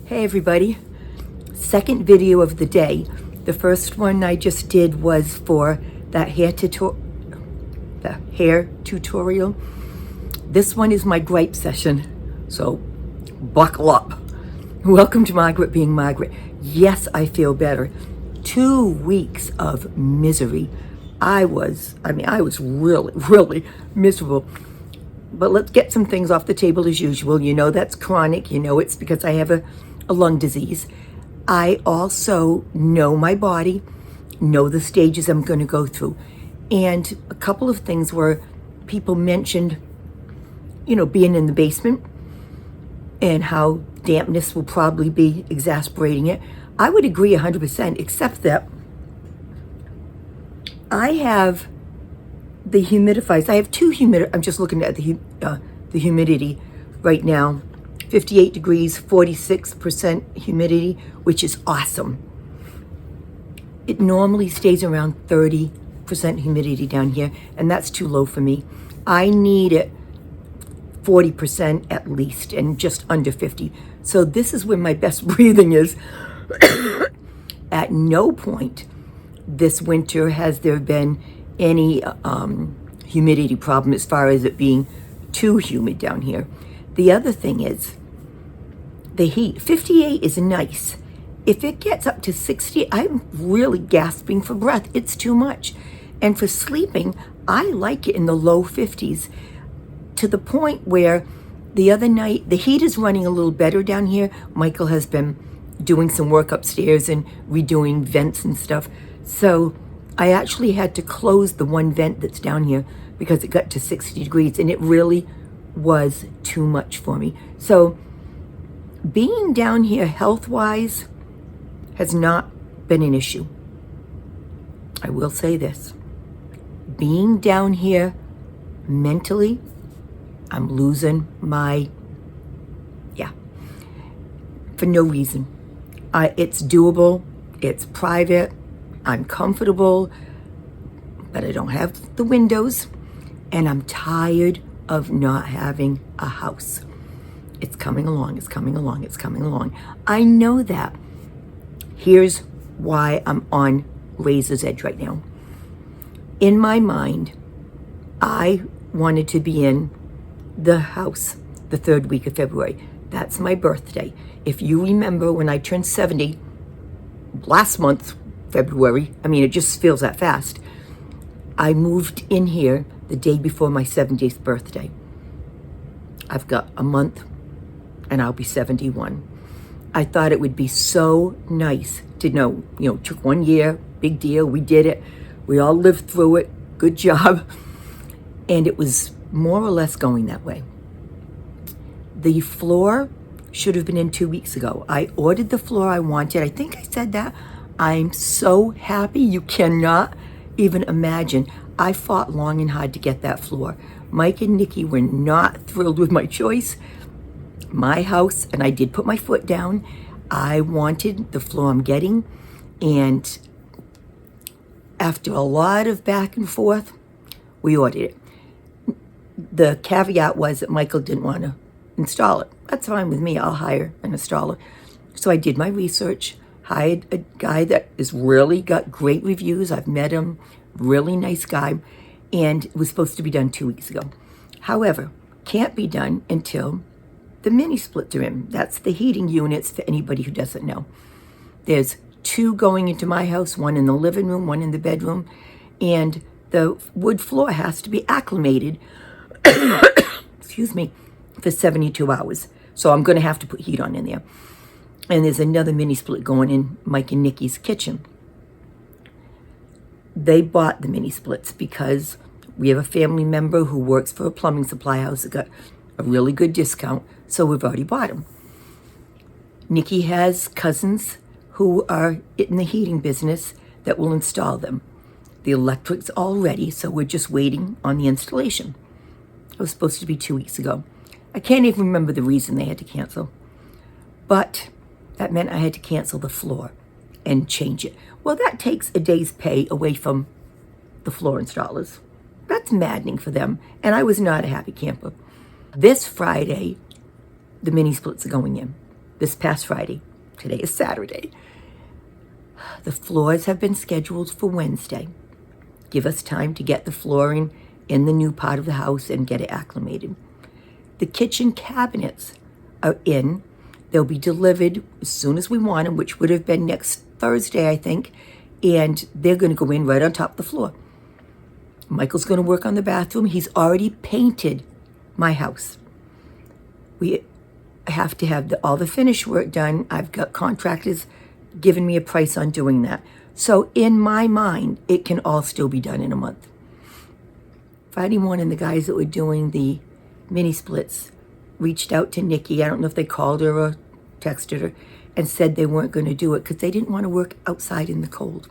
Hey everybody, second video of the day. The first one I just did was for that hair tutorial. This one is my gripe session, so buckle up. Welcome to Margaret being Margaret. Yes, I feel better. 2 weeks of misery. I was really miserable. But let's get some things off the table as usual. You know that's chronic. You know it's because I have a lung disease. I also know my body, know the stages I'm going to go through. And a couple of things where people mentioned, being in the basement and how dampness will probably be exasperating it. I would agree 100%, except that I have the humidifiers. I have two I'm just looking at the humidity right now. 58 degrees, 46% humidity, which is awesome. It normally stays around 30% humidity down here, and that's too low for me. I need it 40% at least, and just under 50. So this is where my best breathing is. At no point this winter has there been any humidity problem as far as it being too humid down here. The other thing is the heat. 58 is nice. If it gets up to 60, I'm really gasping for breath. It's too much. And for sleeping, I like it in the low 50s, to the point where the other night, the heat is running a little better down here. Michael has been doing some work upstairs and redoing vents and stuff. So I actually had to close the one vent that's down here because it got to 60 degrees, and it really was too much for me. So being down here health-wise has not been an issue. I will say this. Being down here mentally, I'm losing my, for no reason. It's doable, it's private, I'm comfortable, but I don't have the windows, and I'm tired of not having a house. It's coming along, it's coming along, it's coming along. I know that. Here's why I'm on razor's edge right now. In my mind, I wanted to be in the house the third week of February. That's my birthday. If you remember when I turned 70 last month, February, it just feels that fast. I moved in here the day before my 70th birthday. I've got a month and I'll be 71. I thought it would be so nice to know, took 1 year, big deal, we did it. We all lived through it, good job. And it was more or less going that way. The floor should have been in 2 weeks ago. I ordered the floor I wanted. I think I said that. I'm so happy, you cannot even imagine. I fought long and hard to get that floor. Mike and Nikki were not thrilled with my choice. My house, and I did put my foot down. I wanted the floor I'm getting, and after a lot of back and forth, we ordered it. The caveat was that Michael didn't want to install it. That's fine with me, I'll hire an installer. So I did my research, hired a guy that is really got great reviews. I've met him, really nice guy, and it was supposed to be done 2 weeks ago. However, can't be done until the mini splits are in. That's the heating units for anybody who doesn't know. There's 2 going into my house, 1 in the living room, 1 in the bedroom, and the wood floor has to be acclimated, excuse me, for 72 hours. So I'm going to have to put heat on in there. And there's another mini split going in Mike and Nikki's kitchen. They bought the mini splits because we have a family member who works for a plumbing supply house that got a really good discount, so we've already bought them. Nikki has cousins who are in the heating business that will install them. The electric's all ready, so we're just waiting on the installation. It was supposed to be 2 weeks ago. I can't even remember the reason they had to cancel. But that meant I had to cancel the floor and change it. Well, that takes a day's pay away from the floor installers. That's maddening for them, and I was not a happy camper. This Friday, the mini splits are going in. this past Friday. Today is Saturday. The floors have been scheduled for Wednesday. Give us time to get the flooring in the new part of the house and get it acclimated. The kitchen cabinets are in. They'll be delivered as soon as we want them, which would have been next Thursday, I think. And they're going to go in right on top of the floor. Michael's going to work on the bathroom. He's already painted my house. We have to have all the finish work done. I've got contractors giving me a price on doing that. So in my mind, it can all still be done in a month. Friday morning, the guys that were doing the mini splits reached out to Nikki. I don't know if they called her or texted her and said they weren't going to do it because they didn't want to work outside in the cold.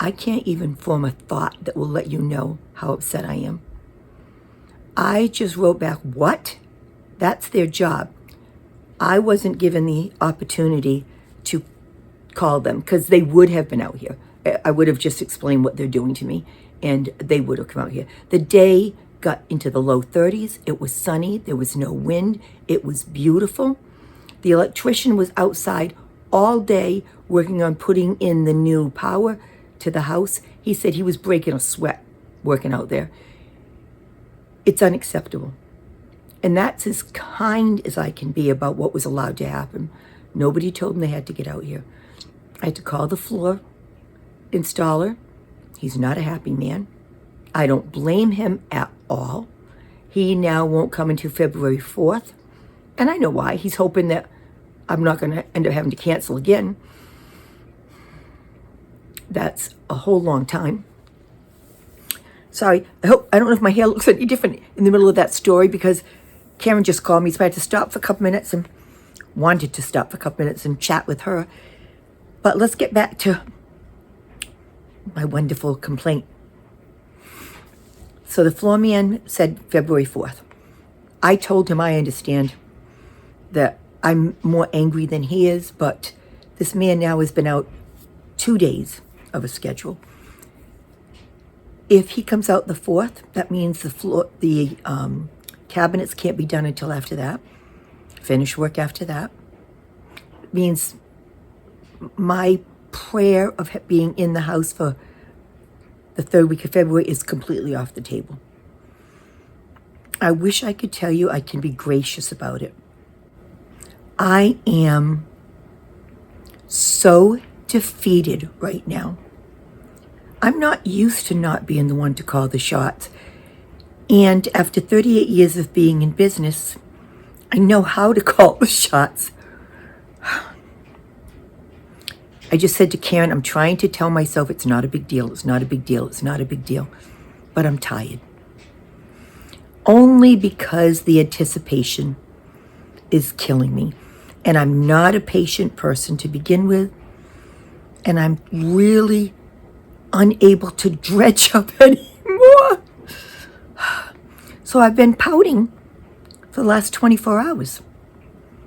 I can't even form a thought that will let you know how upset I am. I just wrote back, what? That's their job. I wasn't given the opportunity to call them because they would have been out here. I would have just explained what they're doing to me and they would have come out here. The day got into the low 30s. It was sunny. There was no wind. It was beautiful. The electrician was outside all day working on putting in the new power to the house. He said he was breaking a sweat working out there. It's unacceptable. And that's as kind as I can be about what was allowed to happen. Nobody told them they had to get out here. I had to call the floor installer. He's not a happy man. I don't blame him at all. He now won't come until February 4th. And I know why. He's hoping that I'm not going to end up having to cancel again. That's a whole long time. Sorry, I don't know if my hair looks any different in the middle of that story because Karen just called me, so I had to stop for a couple minutes and wanted to stop for a couple minutes and chat with her. But let's get back to my wonderful complaint. So the floor man said February 4th. I told him I understand that I'm more angry than he is, but this man now has been out 2 days of a schedule. If he comes out the 4th, that means the cabinets can't be done until after that. Finish work after that. It means my prayer of being in the house for the 3rd week of February is completely off the table. I wish I could tell you I can be gracious about it. I am so defeated right now. I'm not used to not being the one to call the shots. And after 38 years of being in business, I know how to call the shots. I just said to Karen, I'm trying to tell myself it's not a big deal, it's not a big deal, it's not a big deal. But I'm tired. Only because the anticipation is killing me. And I'm not a patient person to begin with. And I'm really unable to dredge up anymore. So I've been pouting for the last 24 hours.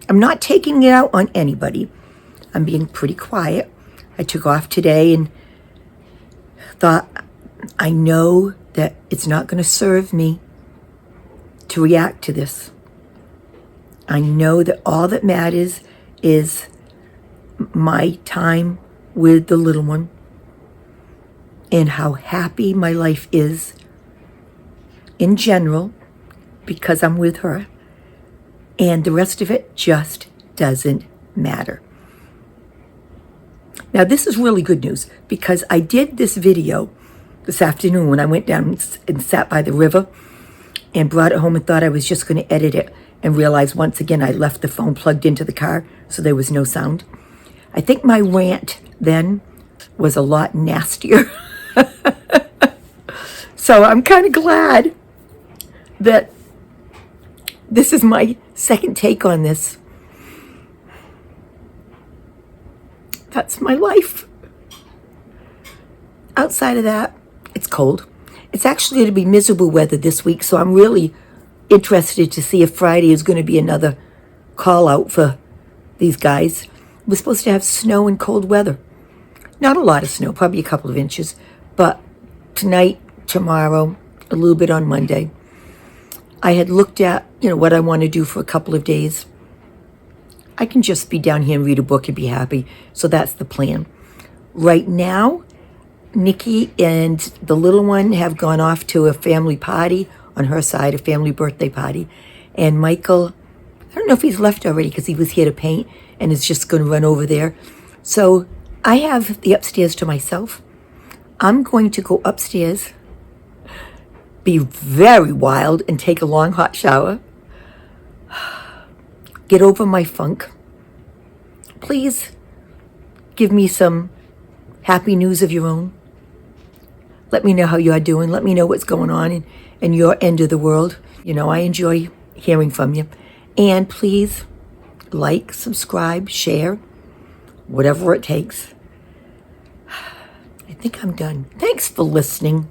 I'm not taking it out on anybody. I'm being pretty quiet. I took off today and thought, I know that it's not going to serve me to react to this. I know that all that matters is my time with the little one and how happy my life is in general because I'm with her, and the rest of it just doesn't matter. Now, this is really good news because I did this video this afternoon when I went down and sat by the river and brought it home and thought I was just going to edit it and realized once again I left the phone plugged into the car so there was no sound. I think my rant then was a lot nastier. So I'm kind of glad that this is my second take on this. That's my life. Outside of that, it's cold. It's actually going to be miserable weather this week, so I'm really interested to see if Friday is going to be another call out for these guys. We're supposed to have snow and cold weather. Not a lot of snow, probably a couple of inches, but tonight, tomorrow, a little bit on Monday. I had looked at, what I want to do for a couple of days. I can just be down here and read a book and be happy. So that's the plan. Right now, Nikki and the little one have gone off to a family party on her side, a family birthday party. And Michael, I don't know if he's left already because he was here to paint and is just going to run over there. So I have the upstairs to myself. I'm going to go upstairs, be very wild, and take a long hot shower. Get over my funk. Please give me some happy news of your own. Let me know how you're doing. Let me know what's going on in your end of the world. I enjoy hearing from you. And please like, subscribe, share, whatever it takes. I think I'm done. Thanks for listening.